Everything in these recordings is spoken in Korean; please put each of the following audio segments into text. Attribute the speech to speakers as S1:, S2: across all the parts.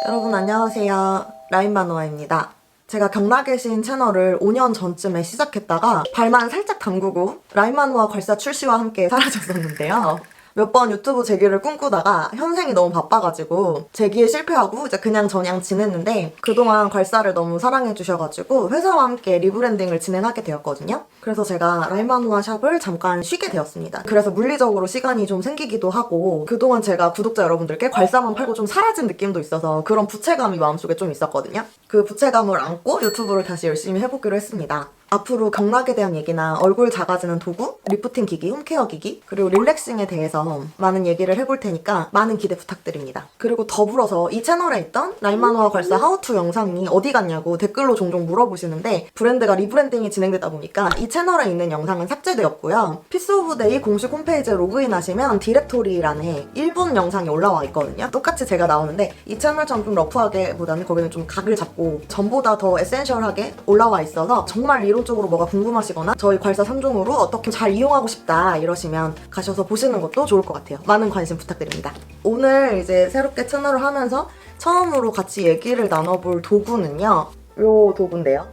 S1: 여러분 안녕하세요. 라인마누아입니다. 제가 경락에 계신 채널을 5년 전쯤에 시작했다가 발만 살짝 담그고 라인마누아 괄사 출시와 함께 사라졌었는데요. 몇 번 유튜브 재기를 꿈꾸다가 현생이 너무 바빠가지고 재기에 실패하고 이제 그냥 지냈는데 그동안 괄사를 너무 사랑해주셔가지고 회사와 함께 리브랜딩을 진행하게 되었거든요. 그래서 제가 라인마누아 샵을 잠깐 쉬게 되었습니다. 그래서 물리적으로 시간이 좀 생기기도 하고 그동안 제가 구독자 여러분들께 괄사만 팔고 좀 사라진 느낌도 있어서 그런 부채감이 마음속에 좀 있었거든요. 그 부채감을 안고 유튜브를 다시 열심히 해보기로 했습니다. 앞으로 경락에 대한 얘기나 얼굴 작아지는 도구, 리프팅 기기, 홈케어 기기, 그리고 릴렉싱에 대해서 많은 얘기를 해볼 테니까 많은 기대 부탁드립니다. 그리고 더불어서 이 채널에 있던 라인마누아 괄사 하우투 영상이 어디 갔냐고 댓글로 종종 물어보시는데 브랜드가 리브랜딩이 진행되다 보니까 이 채널에 있는 영상은 삭제되었고요. 피스 오브 데이 공식 홈페이지에 로그인하시면 디렉토리란에 1분 영상이 올라와 있거든요. 똑같이 제가 나오는데 이 채널처럼 좀 러프하게 보다는 거기는 좀 각을 잡고 전보다 더 에센셜하게 올라와 있어서 정말 이론적으로 뭐가 궁금하시거나 저희 괄사 3종으로 어떻게 잘 이용하고 싶다 이러시면 가셔서 보시는 것도 좋을 것 같아요. 많은 관심 부탁드립니다. 오늘 이제 새롭게 채널을 하면서 처음으로 같이 얘기를 나눠볼 도구는요. 요 도구인데요.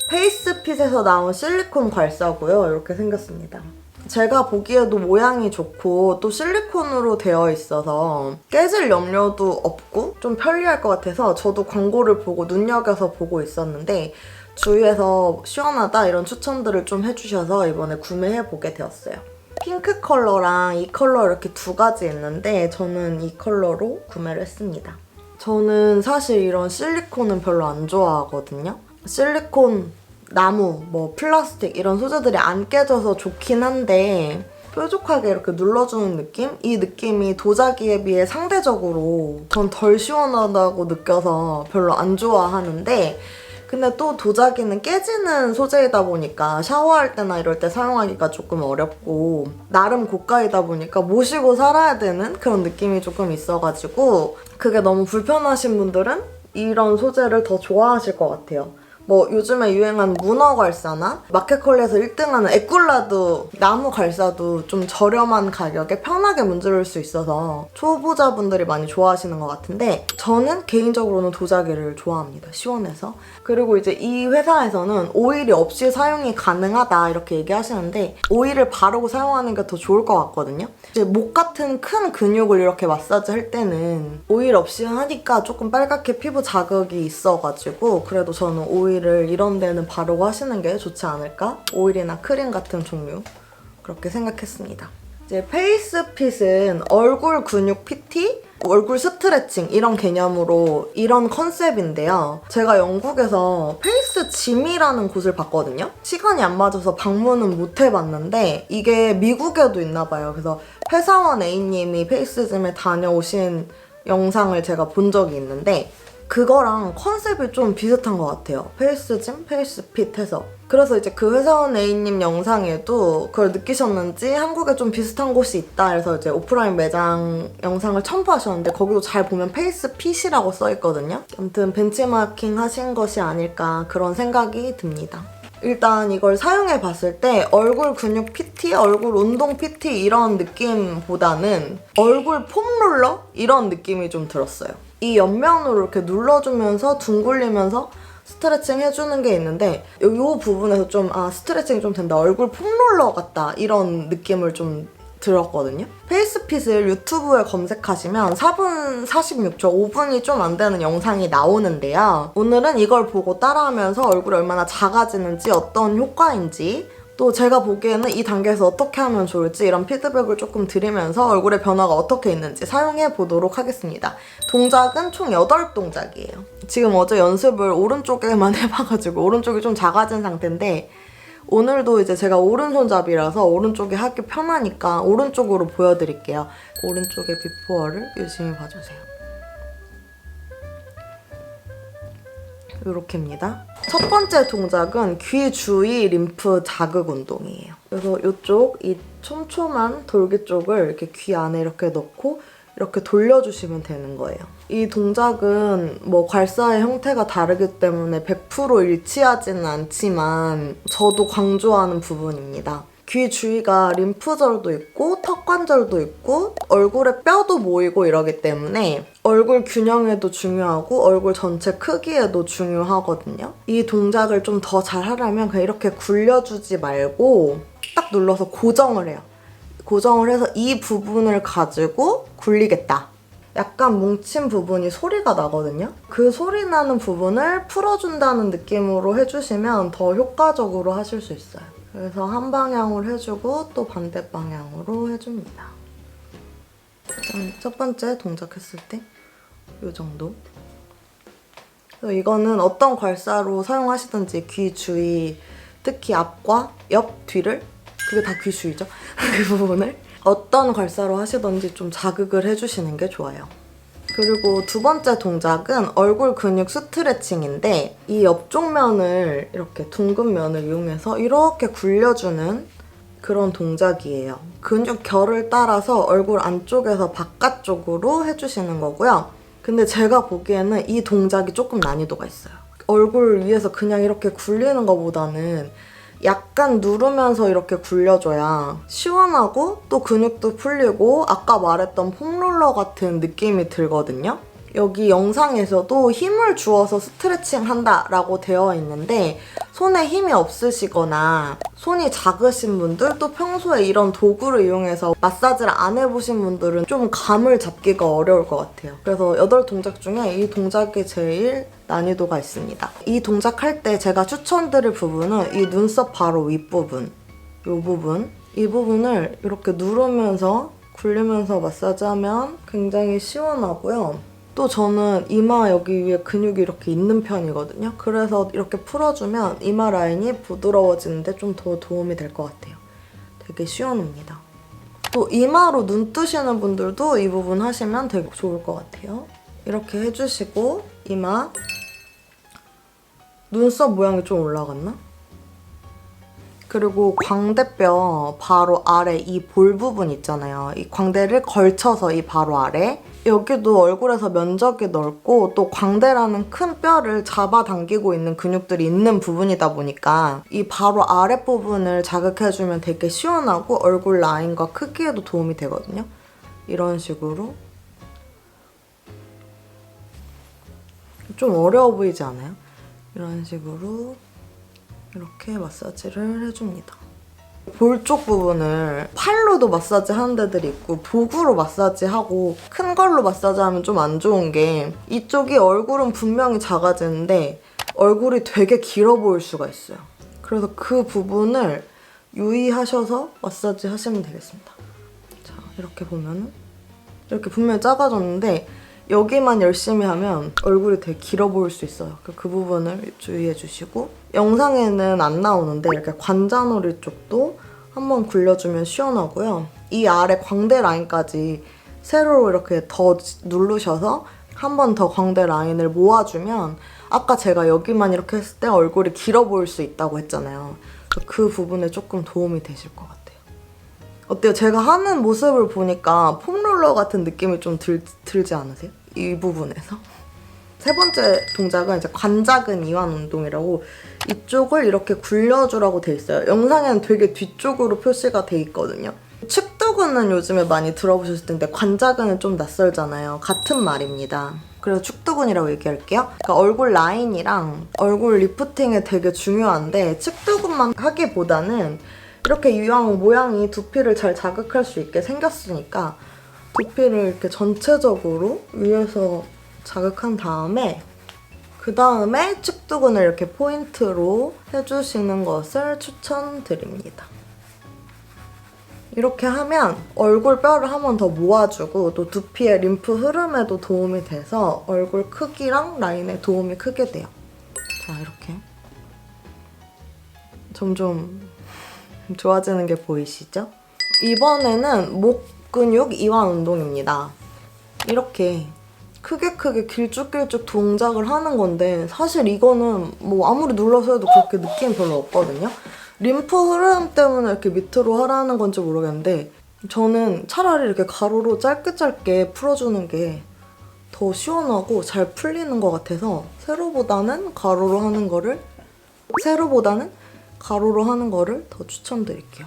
S1: 페이스핏에서 나온 실리콘 괄사고요. 이렇게 생겼습니다. 제가 보기에도 모양이 좋고 또 실리콘으로 되어 있어서 깨질 염려도 없고 좀 편리할 것 같아서 저도 광고를 보고 눈여겨서 보고 있었는데 주위에서 시원하다 이런 추천들을 좀 해주셔서 이번에 구매해보게 되었어요. 핑크 컬러랑 이 컬러 이렇게 두 가지 있는데 저는 이 컬러로 구매를 했습니다. 저는 사실 이런 실리콘은 별로 안 좋아하거든요. 실리콘, 나무, 뭐 플라스틱 이런 소재들이 안 깨져서 좋긴 한데 뾰족하게 이렇게 눌러주는 느낌? 이 느낌이 도자기에 비해 상대적으로 전 덜 시원하다고 느껴서 별로 안 좋아하는데 근데 또 도자기는 깨지는 소재이다 보니까 샤워할 때나 이럴 때 사용하기가 조금 어렵고 나름 고가이다 보니까 모시고 살아야 되는 그런 느낌이 조금 있어가지고 그게 너무 불편하신 분들은 이런 소재를 더 좋아하실 것 같아요. 뭐 요즘에 유행하는 문어 괄사나 마켓컬리에서 1등하는 에꿀라도 나무 괄사도 좀 저렴한 가격에 편하게 문지를 수 있어서 초보자분들이 많이 좋아하시는 것 같은데 저는 개인적으로는 도자기를 좋아합니다. 시원해서. 그리고 이제 이 회사에서는 오일이 없이 사용이 가능하다 이렇게 얘기하시는데 오일을 바르고 사용하는 게 더 좋을 것 같거든요. 이제 목 같은 큰 근육을 이렇게 마사지 할 때는 오일 없이 하니까 조금 빨갛게 피부 자극이 있어가지고 그래도 저는 오일을 이런 데는 바르고 하시는 게 좋지 않을까? 오일이나 크림 같은 종류 그렇게 생각했습니다. 이제 페이스핏은 얼굴 근육 PT, 얼굴 스트레칭 이런 개념으로 이런 컨셉인데요. 제가 영국에서 페이스 짐이라는 곳을 봤거든요. 시간이 안 맞아서 방문은 못 해봤는데 이게 미국에도 있나 봐요. 그래서 회사원 A님이 페이스짐에 다녀오신 영상을 제가 본 적이 있는데 그거랑 컨셉이 좀 비슷한 것 같아요. 페이스짐, 페이스핏 해서. 그래서 이제 그 회사원 A님 영상에도 그걸 느끼셨는지 한국에 좀 비슷한 곳이 있다 해서 이제 오프라인 매장 영상을 첨부하셨는데 거기도 잘 보면 페이스핏이라고 써있거든요. 아무튼 벤치마킹 하신 것이 아닐까 그런 생각이 듭니다. 일단 이걸 사용해봤을 때 얼굴 근육 PT, 얼굴 운동 PT 이런 느낌보다는 얼굴 폼롤러? 이런 느낌이 좀 들었어요. 이 옆면으로 이렇게 눌러주면서 둥글리면서 스트레칭 해주는 게 있는데 이 부분에서 좀 스트레칭이 좀 된다, 얼굴 폼롤러 같다 이런 느낌을 좀 들었거든요. 페이스핏을 유튜브에 검색하시면 4분 46초, 5분이 좀 안 되는 영상이 나오는데요. 오늘은 이걸 보고 따라하면서 얼굴이 얼마나 작아지는지 어떤 효과인지 또 제가 보기에는 이 단계에서 어떻게 하면 좋을지 이런 피드백을 조금 드리면서 얼굴의 변화가 어떻게 있는지 사용해 보도록 하겠습니다. 동작은 총 8동작이에요. 지금 어제 연습을 오른쪽에만 해봐가지고 오른쪽이 좀 작아진 상태인데 오늘도 이제 제가 오른손잡이라서 오른쪽이 하기 편하니까 오른쪽으로 보여드릴게요. 오른쪽의 비포어를 유심히 봐주세요. 이렇게입니다. 첫 번째 동작은 귀 주위 림프 자극 운동이에요. 그래서 이쪽, 이 촘촘한 돌기 쪽을 이렇게 귀 안에 이렇게 넣고 이렇게 돌려주시면 되는 거예요. 이 동작은 뭐 괄사의 형태가 다르기 때문에 100% 일치하지는 않지만 저도 강조하는 부분입니다. 귀 주위가 림프절도 있고 턱관절도 있고 얼굴에 뼈도 모이고 이러기 때문에 얼굴 균형에도 중요하고 얼굴 전체 크기에도 중요하거든요. 이 동작을 좀 더 잘 하려면 그냥 이렇게 굴려주지 말고 딱 눌러서 고정을 해요. 고정을 해서 이 부분을 가지고 굴리겠다. 약간 뭉친 부분이 소리가 나거든요. 그 소리 나는 부분을 풀어준다는 느낌으로 해주시면 더 효과적으로 하실 수 있어요. 그래서 한 방향으로 해주고 또 반대 방향으로 해줍니다. 첫 번째 동작했을 때 이 정도. 그래서 이거는 어떤 괄사로 사용하시든지 귀 주위, 특히 앞과 옆, 뒤를, 그게 다 귀 주위죠. 그 부분을 어떤 괄사로 하시든지 좀 자극을 해주시는 게 좋아요. 그리고 두 번째 동작은 얼굴 근육 스트레칭인데 이 옆쪽 면을 이렇게 둥근 면을 이용해서 이렇게 굴려주는 그런 동작이에요. 근육 결을 따라서 얼굴 안쪽에서 바깥쪽으로 해주시는 거고요. 근데 제가 보기에는 이 동작이 조금 난이도가 있어요. 얼굴 위에서 그냥 이렇게 굴리는 것보다는 약간 누르면서 이렇게 굴려줘야 시원하고 또 근육도 풀리고 아까 말했던 폼롤러 같은 느낌이 들거든요. 여기 영상에서도 힘을 주어서 스트레칭 한다라고 되어 있는데 손에 힘이 없으시거나 손이 작으신 분들, 또 평소에 이런 도구를 이용해서 마사지를 안 해보신 분들은 좀 감을 잡기가 어려울 것 같아요. 그래서 8동작 중에 이 동작이 제일 난이도가 있습니다. 이 동작 할 때 제가 추천드릴 부분은 이 눈썹 바로 윗부분, 이 부분을 이렇게 누르면서 굴리면서 마사지하면 굉장히 시원하고요. 또 저는 이마 여기 위에 근육이 이렇게 있는 편이거든요. 그래서 이렇게 풀어주면 이마 라인이 부드러워지는데 좀 더 도움이 될 것 같아요. 되게 시원합니다. 또 이마로 눈 뜨시는 분들도 이 부분 하시면 되게 좋을 것 같아요. 이렇게 해주시고 이마, 눈썹 모양이 좀 올라갔나? 그리고 광대뼈 바로 아래 이 볼 부분 있잖아요. 이 광대를 걸쳐서 이 바로 아래, 여기도 얼굴에서 면적이 넓고 또 광대라는 큰 뼈를 잡아당기고 있는 근육들이 있는 부분이다 보니까 이 바로 아랫부분을 자극해주면 되게 시원하고 얼굴 라인과 크기에도 도움이 되거든요. 이런 식으로. 좀 어려워 보이지 않아요? 이런 식으로 이렇게 마사지를 해줍니다. 볼 쪽 부분을 팔로도 마사지 하는 데들이 있고 도구로 마사지하고 큰 걸로 마사지하면 좀 안 좋은 게 이쪽이 얼굴은 분명히 작아지는데 얼굴이 되게 길어 보일 수가 있어요. 그래서 그 부분을 유의하셔서 마사지 하시면 되겠습니다. 자, 이렇게 보면은 이렇게 분명히 작아졌는데 여기만 열심히 하면 얼굴이 되게 길어 보일 수 있어요. 그 부분을 주의해 주시고, 영상에는 안 나오는데 이렇게 관자놀이 쪽도 한번 굴려주면 시원하고요. 이 아래 광대 라인까지 세로로 이렇게 더 누르셔서 한 번 더 광대 라인을 모아주면 아까 제가 여기만 이렇게 했을 때 얼굴이 길어 보일 수 있다고 했잖아요. 그 부분에 조금 도움이 되실 것 같아요. 어때요? 제가 하는 모습을 보니까 폼롤러 같은 느낌이 좀 들지 않으세요? 이 부분에서. 세 번째 동작은 이제 관자근 이완 운동이라고 이쪽을 이렇게 굴려주라고 돼 있어요. 영상에는 되게 뒤쪽으로 표시가 돼 있거든요. 축두근은 요즘에 많이 들어보셨을 텐데 관자근은 좀 낯설잖아요. 같은 말입니다. 그래서 축두근이라고 얘기할게요. 그러니까 얼굴 라인이랑 얼굴 리프팅에 되게 중요한데 축두근만 하기보다는 이렇게 이왕 모양이 두피를 잘 자극할 수 있게 생겼으니까 두피를 이렇게 전체적으로 위에서 자극한 다음에 그 다음에 축두근을 이렇게 포인트로 해주시는 것을 추천드립니다. 이렇게 하면 얼굴 뼈를 한 번 더 모아주고 또 두피의 림프 흐름에도 도움이 돼서 얼굴 크기랑 라인에 도움이 크게 돼요. 자, 이렇게 점점 좋아지는 게 보이시죠? 이번에는 목 근육 이완 운동입니다. 이렇게 크게 길쭉길쭉 동작을 하는 건데 사실 이거는 뭐 아무리 눌러서 해도 그렇게 느낌 별로 없거든요. 림프 흐름 때문에 이렇게 밑으로 하라는 건지 모르겠는데 저는 차라리 이렇게 가로로 짧게 풀어주는 게 더 시원하고 잘 풀리는 것 같아서 세로보다는 가로로 하는 거를 더 추천드릴게요.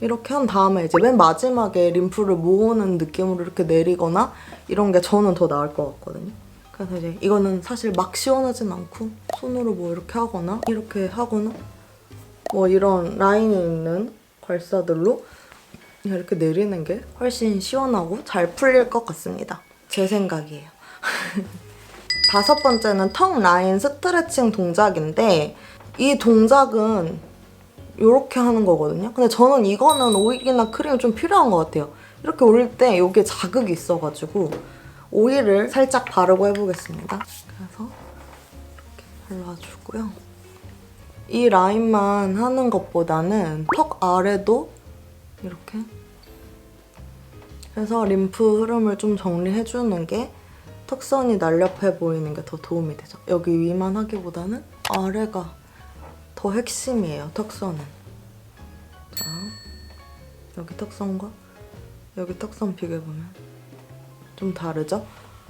S1: 이렇게 한 다음에 이제 맨 마지막에 림프를 모으는 느낌으로 이렇게 내리거나 이런 게 저는 더 나을 것 같거든요. 그래서 이제 이거는 사실 막 시원하진 않고 손으로 뭐 이렇게 하거나 뭐 이런 라인이 있는 괄사들로 이렇게 내리는 게 훨씬 시원하고 잘 풀릴 것 같습니다. 제 생각이에요. 다섯 번째는 턱 라인 스트레칭 동작인데 이 동작은 이렇게 하는 거거든요. 근데 저는 이거는 오일이나 크림이 좀 필요한 것 같아요. 이렇게 올릴 때 여기에 자극이 있어가지고 오일을 살짝 바르고 해보겠습니다. 그래서 이렇게 발라주고요. 이 라인만 하는 것보다는 턱 아래도 이렇게 해서 림프 흐름을 좀 정리해주는 게 턱선이 날렵해 보이는 게 더 도움이 되죠. 여기 위만 하기보다는 아래가 더 핵심이에요, 턱선은. 자, 여기 턱선과 여기 턱선 비교해보면 좀 다르죠?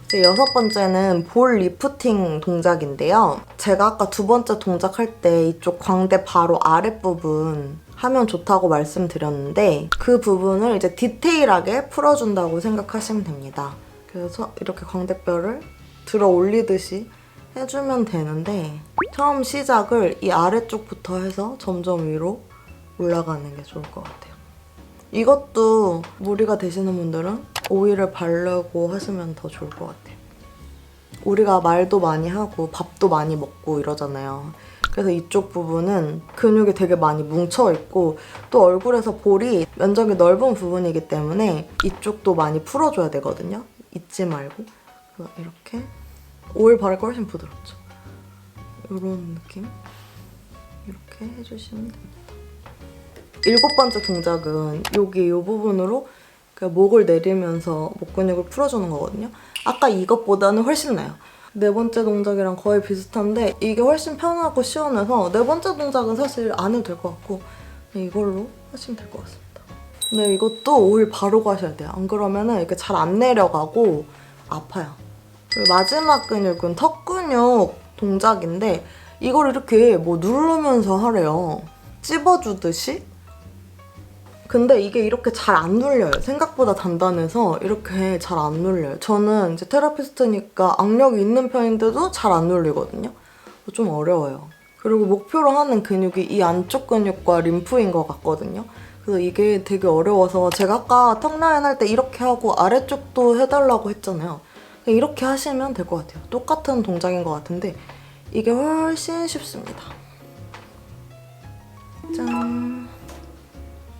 S1: 이제 여섯 번째는 볼 리프팅 동작인데요. 제가 아까 두 번째 동작할 때 이쪽 광대 바로 아랫부분 하면 좋다고 말씀드렸는데 그 부분을 이제 디테일하게 풀어준다고 생각하시면 됩니다. 그래서 이렇게 광대뼈를 들어 올리듯이 해주면 되는데 처음 시작을 이 아래쪽부터 해서 점점 위로 올라가는 게 좋을 것 같아요. 이것도 무리가 되시는 분들은 오일을 바르고 하시면 더 좋을 것 같아요. 우리가 말도 많이 하고 밥도 많이 먹고 이러잖아요. 그래서 이쪽 부분은 근육이 되게 많이 뭉쳐있고 또 얼굴에서 볼이 면적이 넓은 부분이기 때문에 이쪽도 많이 풀어줘야 되거든요. 잊지 말고. 그래서 이렇게 오일 바르니까 훨씬 부드럽죠. 이런 느낌? 이렇게 해주시면 됩니다. 일곱 번째 동작은 여기 이 부분으로 목을 내리면서 목 근육을 풀어주는 거거든요. 아까 이것보다는 훨씬 나아요. 네 번째 동작이랑 거의 비슷한데 이게 훨씬 편하고 시원해서 네 번째 동작은 사실 안 해도 될 것 같고 이걸로 하시면 될 것 같습니다. 근데 이것도 오일 바르고 하셔야 돼요. 안 그러면 이렇게 잘 안 내려가고 아파요. 그리고 마지막 근육은 턱 근육 동작인데 이걸 이렇게 뭐 누르면서 하래요. 찝어주듯이. 근데 이게 이렇게 잘 안 눌려요. 생각보다 단단해서 이렇게 잘 안 눌려요. 저는 이제 테라피스트니까 악력이 있는 편인데도 잘 안 눌리거든요. 좀 어려워요. 그리고 목표로 하는 근육이 이 안쪽 근육과 림프인 것 같거든요. 그래서 이게 되게 어려워서 제가 아까 턱 라인 할 때 이렇게 하고 아래쪽도 해달라고 했잖아요. 이렇게 하시면 될 것 같아요. 똑같은 동작인 것 같은데 이게 훨씬 쉽습니다. 짠!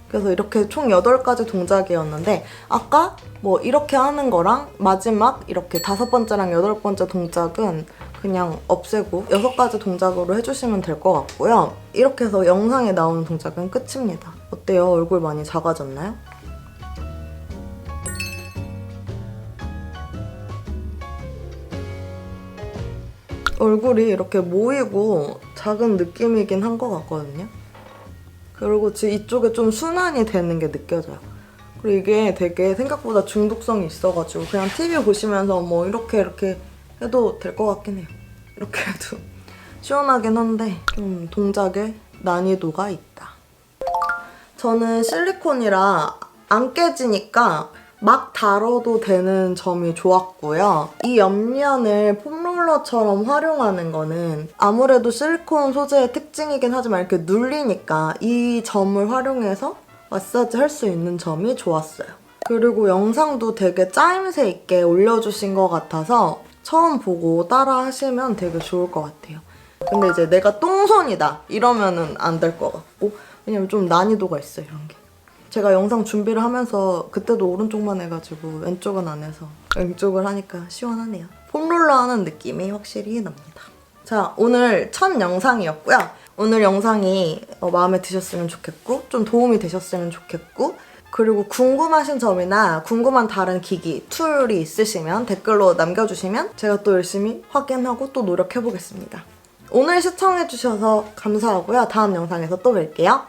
S1: 그래서 이렇게 총 8가지 동작이었는데 아까 뭐 이렇게 하는 거랑 마지막 이렇게 5번째랑 8번째 동작은 그냥 없애고 6가지 동작으로 해주시면 될 것 같고요. 이렇게 해서 영상에 나오는 동작은 끝입니다. 어때요? 얼굴 많이 작아졌나요? 얼굴이 이렇게 모이고 작은 느낌이긴 한 것 같거든요. 그리고 지금 이쪽에 좀 순환이 되는 게 느껴져요. 그리고 이게 되게 생각보다 중독성이 있어가지고 그냥 TV 보시면서 뭐 이렇게 해도 될 것 같긴 해요. 이렇게 해도 시원하긴 한데 좀 동작에 난이도가 있다. 저는 실리콘이라 안 깨지니까 막 다뤄도 되는 점이 좋았고요. 이 옆면을 폼롤러처럼 활용하는 거는 아무래도 실리콘 소재의 특징이긴 하지만 이렇게 눌리니까 이 점을 활용해서 마사지 할 수 있는 점이 좋았어요. 그리고 영상도 되게 짜임새 있게 올려주신 것 같아서 처음 보고 따라 하시면 되게 좋을 것 같아요. 근데 이제 내가 똥손이다 이러면은 안 될 것 같고 왜냐면 좀 난이도가 있어요, 이런 게. 제가 영상 준비를 하면서 그때도 오른쪽만 해가지고 왼쪽은 안 해서 왼쪽을 하니까 시원하네요. 폼롤러 하는 느낌이 확실히 납니다. 자, 오늘 첫 영상이었고요. 오늘 영상이 마음에 드셨으면 좋겠고 좀 도움이 되셨으면 좋겠고 그리고 궁금하신 점이나 궁금한 다른 기기, 툴이 있으시면 댓글로 남겨주시면 제가 또 열심히 확인하고 또 노력해보겠습니다. 오늘 시청해주셔서 감사하고요. 다음 영상에서 또 뵐게요.